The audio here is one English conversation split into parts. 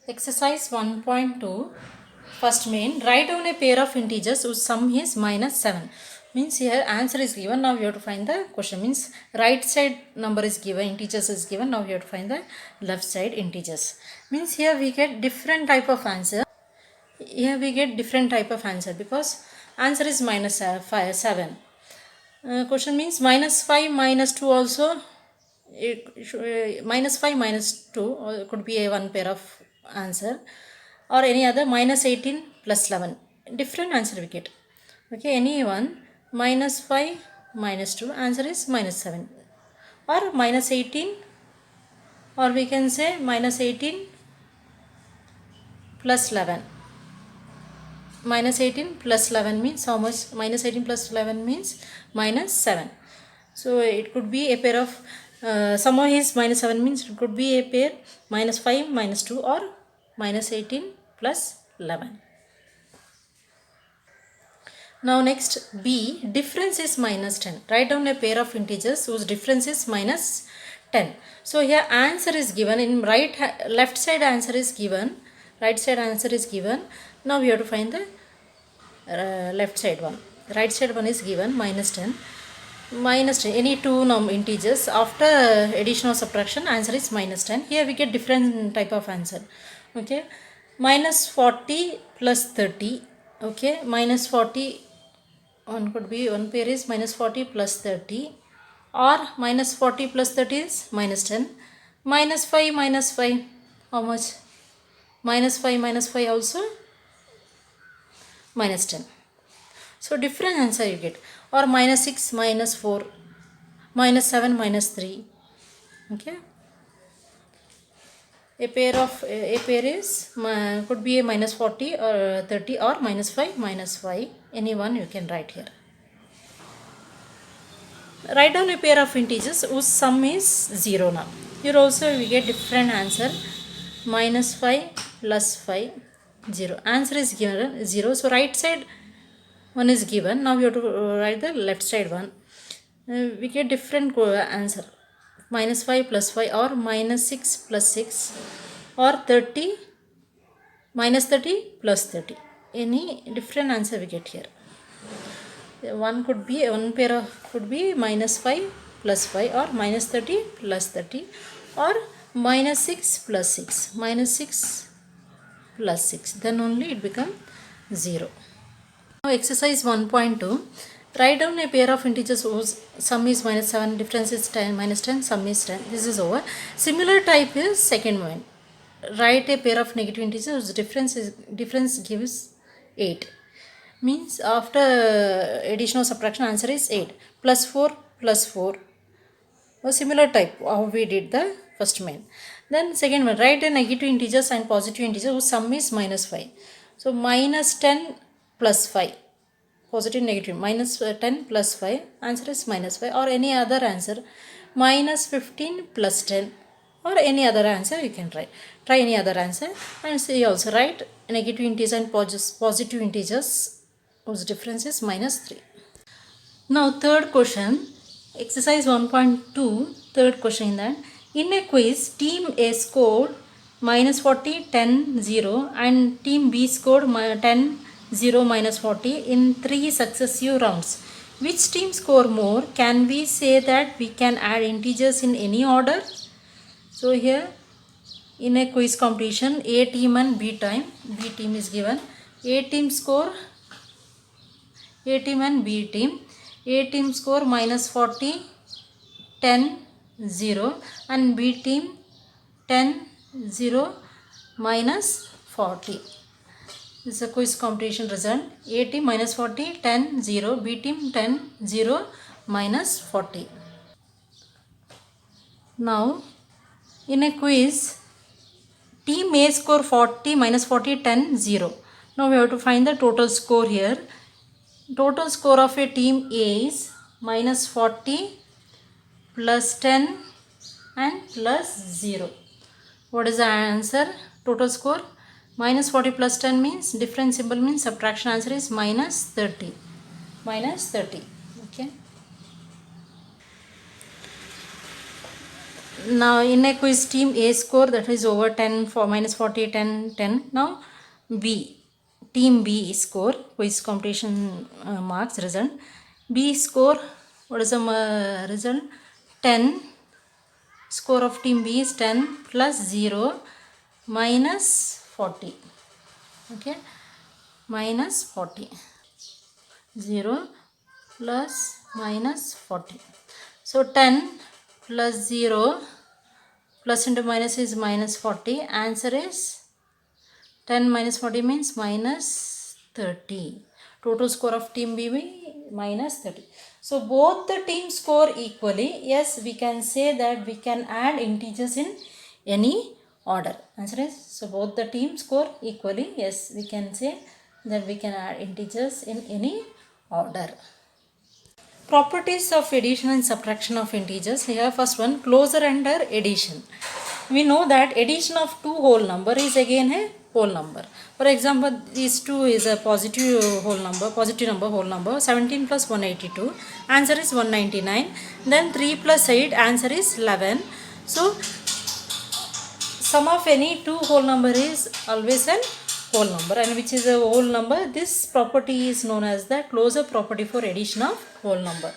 Exercise 1.2 first main, write down a pair of integers whose sum is minus 7. Means here answer is given, now you have to find the question. Means right side number is given, integers is given, now you have to find the left side integers. Means here we get different type of answer. Here we get different type of answer because answer is minus 7. Question means minus 5 minus 2 also. Minus 5 minus 2 could be a one pair of answer, or any other minus 18 plus 11 different answer we get. Okay, any one minus 5 minus 2 answer is minus 7, or minus 18, or we can say minus 18 plus 11. Minus 18 plus 11 means how much? Minus 18 plus 11 means minus 7. So it could be a pair of sum is minus 7 means it could be a pair minus 5 minus 2 or minus 18 plus 11. Now next B, difference is minus 10. Write down a pair of integers whose difference is minus 10. So here answer is given in left side answer is given. Right side answer is given. Now we have to find the left side one. Right side one is given minus 10. Minus 10, any two integers after addition or subtraction answer is minus 10. Here we get different type of answer. Okay, minus 40 plus 30. Okay, minus 40, one could be one pair is minus 40 plus 30, or minus 40 plus 30 is minus 10. Minus 5 minus 5, how much? Minus 5 also minus 10. So different answer you get. Or minus 6 minus 4, minus 7 minus 3. Okay, a pair is could be a minus 40 or 30 or minus 5 minus 5, any one you can write here. Write down a pair of integers whose sum is 0. Now here also we get different answer. Minus 5 plus 5, 0. Answer is given 0. So right side one is given. Now we have to write the left side one. We get different answer. Minus 5 plus 5 or minus 6 plus 6 or 30, minus 30 plus 30. Any different answer we get here. One could be, one pair of could be minus 5 plus 5 or minus 30 plus 30 or minus 6 plus 6, minus 6 plus 6, then only it becomes 0. Now exercise 1.2, write down a pair of integers whose sum is minus 7, difference is 10, minus 10, sum is 10. This is over. Similar type is second one. Write a pair of negative integers whose difference gives 8. Means after addition or subtraction answer is 8. Plus 4 plus 4. A similar type how we did the first main. Then second one, write a negative integers and positive integers whose sum is minus 5. So minus 10 plus 5, positive negative, minus 10 plus 5, answer is minus 5, or any other answer. Minus 15 plus 10 or any other answer you can try. Try any other answer and see also write negative integers and positive integers whose difference is minus 3. Now third question, exercise 1.2, third question in that. In a quiz, team A scored minus 40, 10, 0 and team B scored 10, 0, minus 40 in 3 successive rounds. Which team score more? Can we say that we can add integers in any order? So here in a quiz competition, A team and B team is given. A team score, A team and B team. A team score minus 40, 10, 0 and B team 10, 0, minus 40. This is a quiz competition result. A team minus 40, 10, 0, B team 10, 0, minus 40. Now in a quiz, team A score 40, minus 40, 10, 0. Now we have to find the total score here. Total score of a team A is minus 40 plus 10 and plus 0. What is the answer? Total score minus 40 plus 10 means different symbol means subtraction, answer is minus 30. Minus 30. Okay. Now in a quiz team A score that is over 10 for minus 40 10 10. Now B team B score quiz competition marks result. B score, what is the result? 10. Score of team B is 10 plus 0 minus 40. Okay, minus 40. 0 plus minus 40. So 10 plus 0 plus into minus is minus 40. Answer is 10 minus 40 means minus 30. Total score of team BB minus 30. So both the teams score equally. Yes, we can say that we can add integers in any order. Answer is, so both the teams score equally. Yes, we can say that we can add integers in any order. Properties of addition and subtraction of integers. Here first one, closure under addition. We know that addition of two whole number is again a whole number. For example, these two is a positive whole number, positive number whole number. 17 plus 182, answer is 199. Then 3 plus 8, answer is 11. So sum of any two whole number is always an whole number, and which is a whole number. This property is known as the closure property for addition of whole number.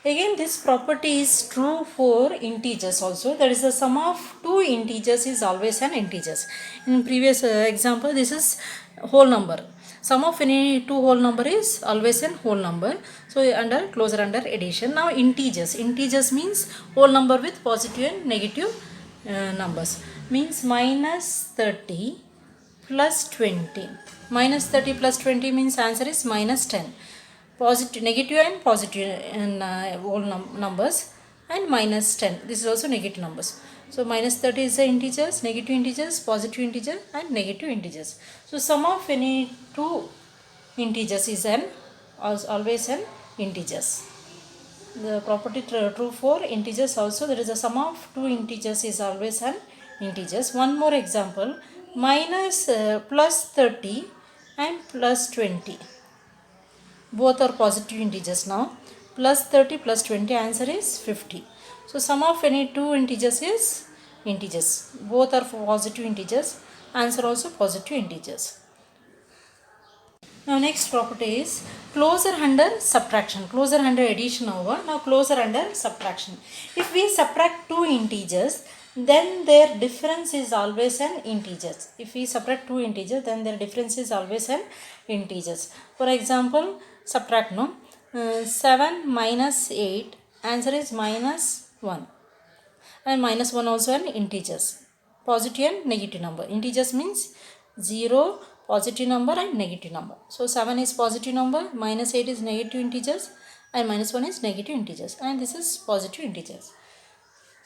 Again, this property is true for integers also. That is, the sum of two integers is always an integers. In previous example, this is whole number. Sum of any two whole number is always an whole number. So under closure under addition. Now integers. Integers means whole number with positive and negative numbers. Means minus 30 plus 20. Minus 30 plus 20 means answer is minus 10. Positive, negative and positive in whole numbers, and minus 10. This is also negative numbers. So minus 30 is the integers, negative integers, positive integer and negative integers. So sum of any two integers is always an integers. The property true for integers also. There is a sum of two integers is always an integers. One more example, minus plus 30 and plus 20. Both are positive integers now. Plus 30 plus 20, answer is 50. So sum of any two integers is integers. Both are positive integers. Answer also positive integers. Now next property is closure under subtraction. Closure under addition over. Now closure under subtraction. If we subtract two integers, then their difference is always an integers. If we subtract two integers, then their difference is always an integers. For example, subtract 7 minus 8, answer is minus 1, and minus 1 also an integers, positive and negative number. Integers means 0, positive number and negative number. So 7 is positive number, minus 8 is negative integers, and minus 1 is negative integers, and this is positive integers.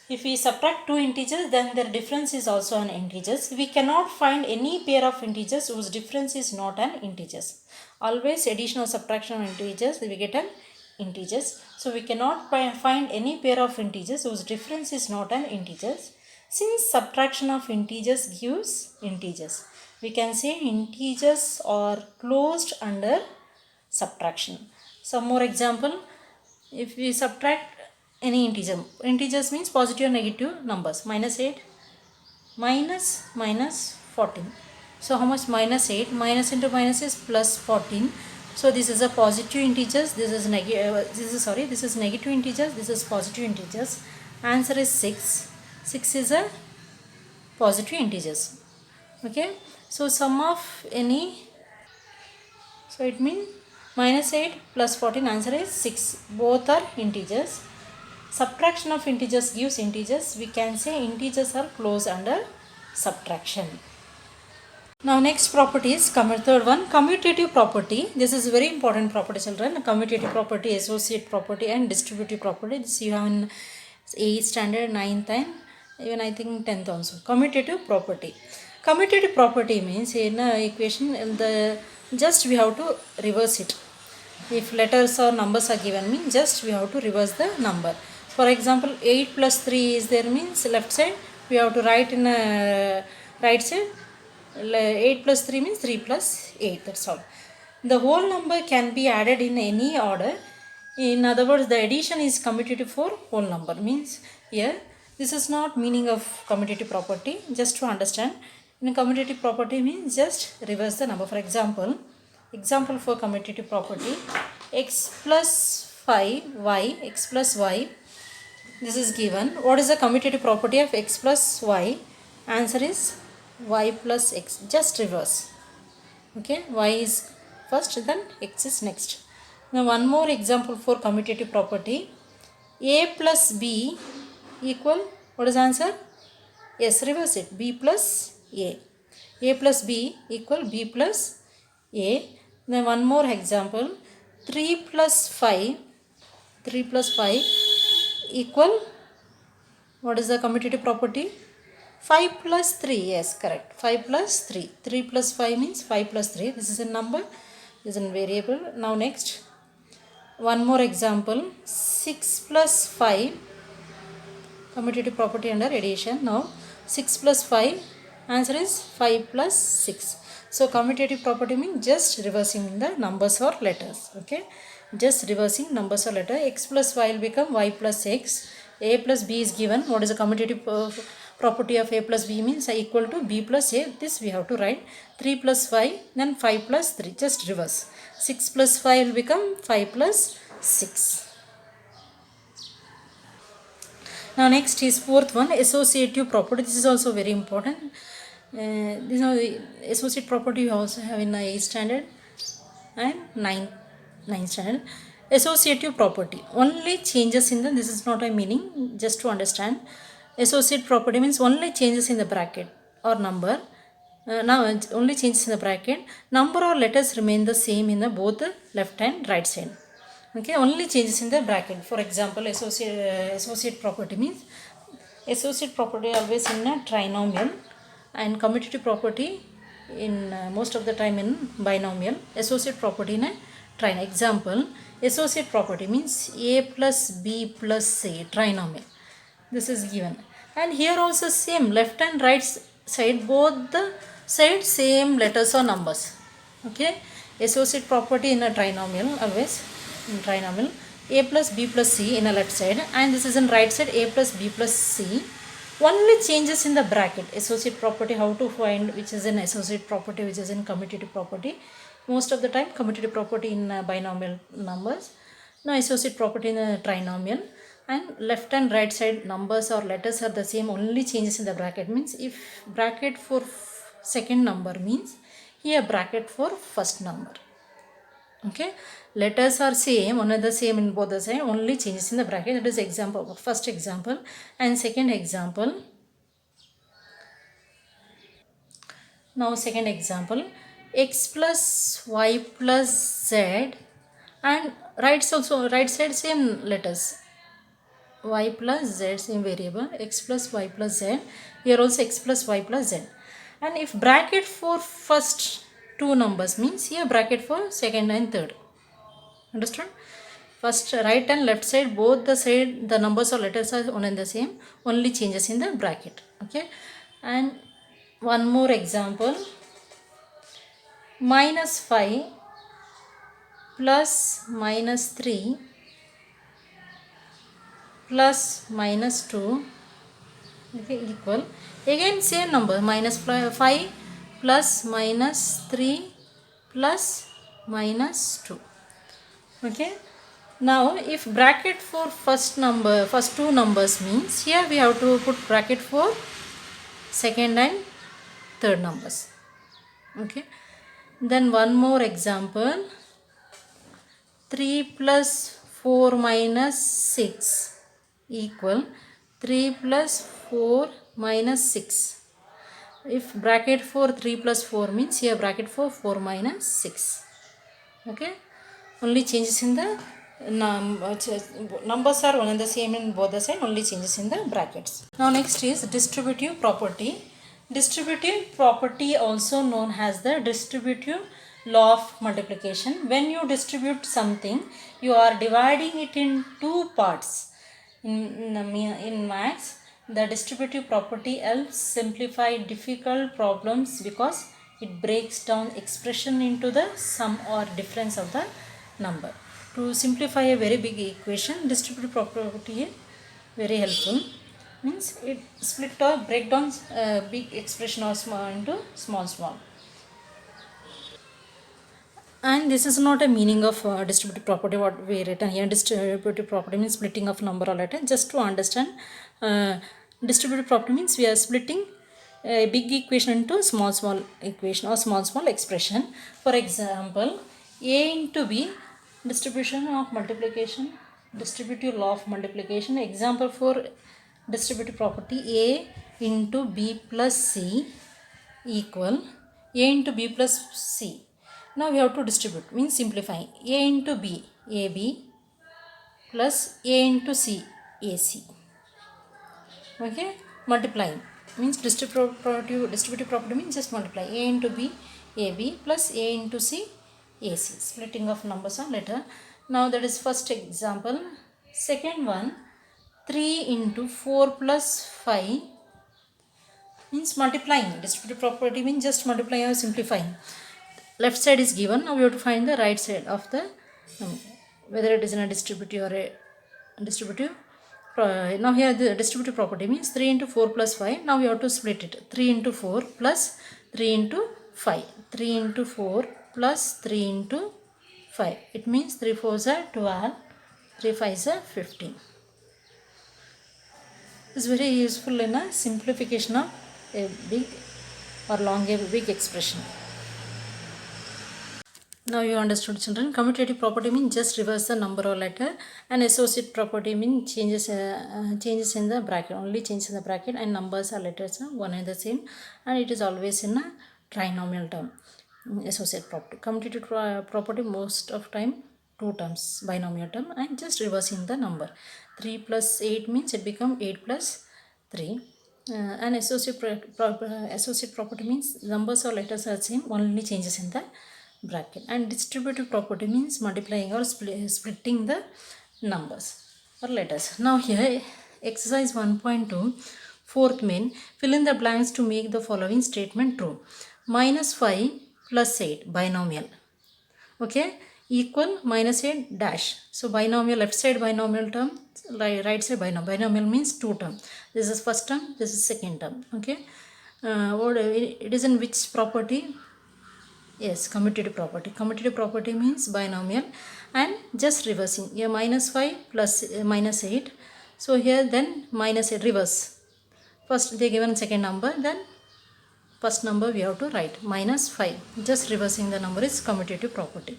If we subtract two integers, then their difference is also an integers. We cannot find any pair of integers whose difference is not an integers. Always addition or subtraction of integers, we get an integers. So we cannot find any pair of integers whose difference is not an integers. Since subtraction of integers gives integers, we can say integers are closed under subtraction. Some more example, if we subtract any integer, integers means positive or negative numbers, minus 8 minus 14. So how much? Minus 8, minus into minus is plus 14. So this is a positive integers, this is negative integers, this is positive integers. Answer is 6. 6 is a positive integers. Okay, so sum of any, so it means minus 8 plus 14, answer is 6. Both are integers. Subtraction of integers gives integers. We can say integers are closed under subtraction. Now next property is third one, commutative property. This is very important property, children. Commutative property, associate property and distributive property. This you have in 8th standard, 9th and even I think 10th also. Commutative property. Commutative property means in a equation, just we have to reverse it. If letters or numbers are given, means just we have to reverse the number. For example, 8 plus 3 is there, means left side we have to write in a right side. 8 plus 3 means 3 plus 8, that's all. The whole number can be added in any order. In other words, the addition is commutative for whole number, means Here, this is not meaning of commutative property. Just to understand, in commutative property means just reverse the number. For example for commutative property, x plus 5y, x plus y, this is given. What is the commutative property of x plus y? Answer is y plus x. Just reverse. Okay, y is first, then x is next. Now one more example for commutative property. A plus b equal, what is answer? Yes, reverse it, b plus a. A plus b equal b plus a. Then one more example, 3 plus 5 equal, what is the commutative property? 5 plus 3, yes, correct, 5 plus 3. 3 plus 5 means 5 plus 3. This is a number, this is a variable. Now next, one more example, 6 plus 5, commutative property under addition. Now 6 plus 5, answer is 5 plus 6. So commutative property means just reversing the numbers or letters. Okay, just reversing numbers or letter. X plus y will become y plus x. A plus b is given. What is the commutative property of a plus b means equal to b plus a. This we have to write. 3 plus 5, then 5 plus 3. Just reverse. 6 plus 5 will become 5 plus 6. Now next is fourth one, associative property. This is also very important. This is associative property you also have in 8th standard and 9th standard. Associative property only changes in the, this is not a meaning, just to understand. Associative property means only changes in the bracket or number. Now only changes in the bracket. Number or letters remain the same in the both the left and right side. Okay, only changes in the bracket. For example, associate property means associate property always in a trinomial, and commutative property in most of the time in binomial. Associate property in a trinomial. Example, associate property means a plus b plus c, trinomial. This is given, and here also same, left and right side, both the sides same letters or numbers. Okay, associate property in a trinomial, always in trinomial, a plus b plus c in a left side, and this is in right side, a plus b plus c. Only changes in the bracket. Associate property, how to find which is an associate property, which is in commutative property? Most of the time commutative property in binomial numbers. Now associate property in a trinomial, and left and right side numbers or letters are the same, only changes in the bracket. Means if bracket for second number means here bracket for first number. Okay, letters are same, one of the same in both the side, only changes in the bracket. That is example, first example. And second example, now second example, x plus y plus z, and right side same letters, y plus z same variable, x plus y plus z. Here also x plus y plus z. And if bracket for first two numbers means here bracket for second and third. Understood? First right and left side, both the side the numbers or letters are one and the same, only changes in the bracket. Okay, and one more example, minus 5 plus minus 3 plus minus 2, okay, equal, again same number, minus 5 plus minus 3 plus minus 2. Okay, now if bracket for first two numbers means here we have to put bracket for second and third numbers. Okay, then one more example, 3 plus 4 minus 6 equal 3 plus 4 minus 6. If bracket for 3 plus 4 means here bracket for 4 minus 6. Okay, only changes in the numbers are one and the same in both the side, only changes in the brackets. Now next is distributive property. Distributive property also known as the distributive law of multiplication. When you distribute something, you are dividing it in two parts. In maths, the distributive property helps simplify difficult problems because it breaks down expression into the sum or difference of the number. To simplify a very big equation, distributive property is very helpful. means it split or break down big expression or small into small. And this is not a meaning of distributive property what we written here. Distributive property means splitting of number or letter. Just to understand, distributive property means we are splitting a big equation into small equation or small expression. For example, a into b, distribution of multiplication, distributive law of multiplication. Example for distributive property, a into b plus c equal a into b plus c. Now we have to distribute, means simplifying. A into b, ab, plus a into c, ac. Okay, multiplying means distributive property means just multiply. A into b, ab, plus a into c, ac. Splitting of numbers on letter. Now that is first example. Second one, 3 into 4 plus 5 means multiplying. Distributive property means just multiplying or simplifying. Left side is given. Now we have to find the right side of the whether it is in a distributive or a distributive. Now here the distributive property means 3 into 4 plus 5. Now we have to split it. 3 into 4 plus 3 into 5. 3 into 4 plus 3 into 5. It means 3 4s are 12. 3 5s are 15. It's very useful in a simplification of a big or long a big expression. Now you understood, children. Commutative property means just reverse the number or letter, and associate property means changes in the bracket, only changes in the bracket, and numbers or letters are one and the same, and it is always in a trinomial term. Associate property. Commutative property most of time two terms, binomial term, and just reversing the number. 3 plus 8 means it become 8 plus 3. And associate property means numbers or letters are same, only changes in the bracket. And distributive property means multiplying or splitting the numbers or letters. Now here exercise 1.2, fourth main, fill in the blanks to make the following statement true. Minus 5 plus 8 binomial, okay, equal minus 8 dash. So binomial, left side binomial term, right side binomial means two term. This is first term, this is second term. Okay, it is in which property? Yes, commutative property. Commutative property means binomial, and just reversing. Here minus 5 plus minus 8. So here then minus 8 reverse. First they given second number, then first number we have to write minus 5. Just reversing the number is commutative property.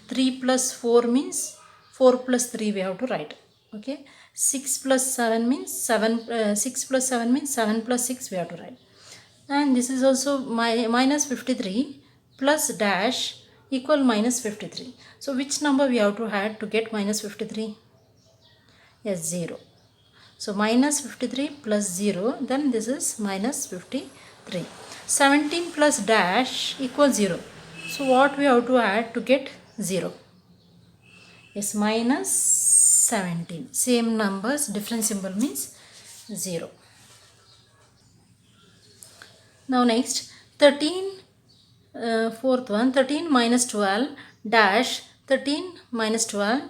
3 plus 4 means 4 plus 3 we have to write. Okay. 6 plus 7 means 6 plus 7 means 7 plus 6 we have to write. And this is also minus 53 plus dash equal minus 53. So which number we have to add to get minus 53? Yes, 0. So minus 53 plus 0, then this is minus 53. 17 plus dash equals 0. So what we have to add to get 0? Yes, minus 17. Same numbers, different symbol means 0. Now next, 13, fourth one, 13 minus 12 dash 13 minus 12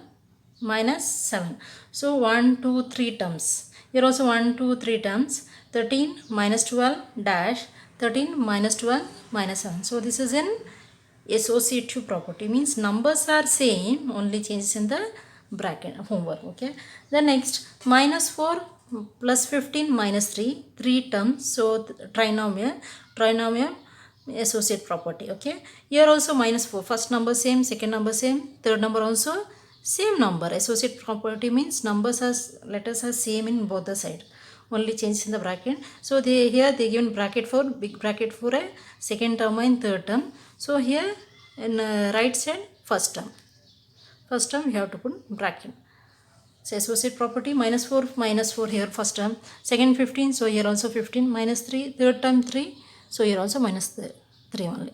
minus 7. So 1, 2, 3 terms. Here also 1, 2, 3 terms. 13 minus 12 dash 13 minus 12 minus 7. So this is in associative property, means numbers are same, only changes in the bracket, homework. Okay. The next, minus 4 plus 15 minus 3, 3 terms. So trinomial associate property. Okay. Here also minus 4, first number same, second number same, third number also same number. Associate property means numbers as letters are same in both the side, only changes in the bracket. So here they given bracket for big bracket for a second term and third term. So here in right side first term we have to put bracket. So associate property minus 4 here first term, second 15, so here also 15, minus 3, third term 3, so here also minus 3 only.